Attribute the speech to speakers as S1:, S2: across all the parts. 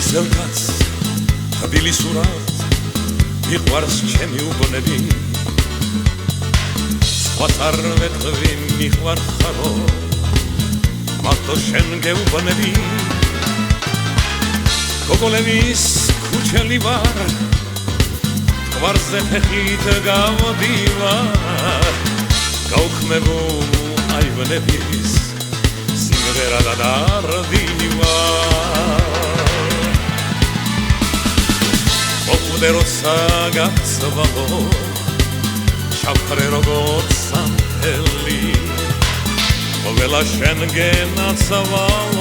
S1: გრძელკაც თბილისურად მიყვარს ჩემი უბნები სხვას არ ვეთქვი მიყვარხარო მარტო შენ გეუბნები გოგოლების ქუჩელი ვარ გვარზე ფეხით გავდივარ გავხმებო აივნების სიმღერა გადარდივარ მოკვდე როცა გაცვალო ჩავხრე როგორც სამთელი ყველა შენ გენაცვალოს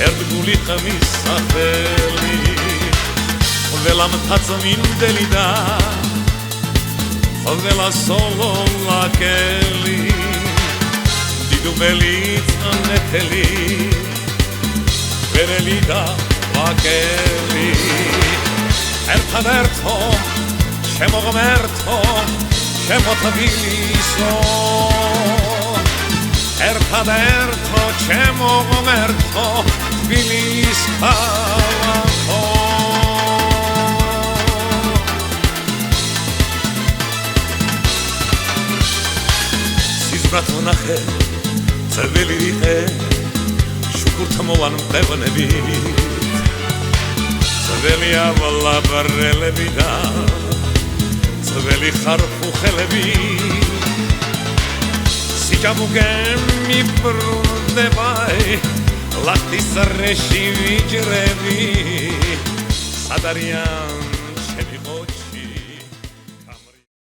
S1: ერთგული ხმის სახელი ყველა მთაწმინდელი და ყველა სოლოლაკელი დიდუბელი წნეთელი ვერელი და ვაკელი ერთადერთო ჩემო ღმერთო ჩემო თბილისო ერთადერთო ჩემო ღმერთო თბილის ქალაქო სიზმრად ვნახე ძველი რიხე შუქურთმოვან მყევნებით ძველი ავლაბრელები და ძველი ხარფუხელები სიჭამუგემ მიბრუნდება ლახტის რეში ვიჯრები სად არიან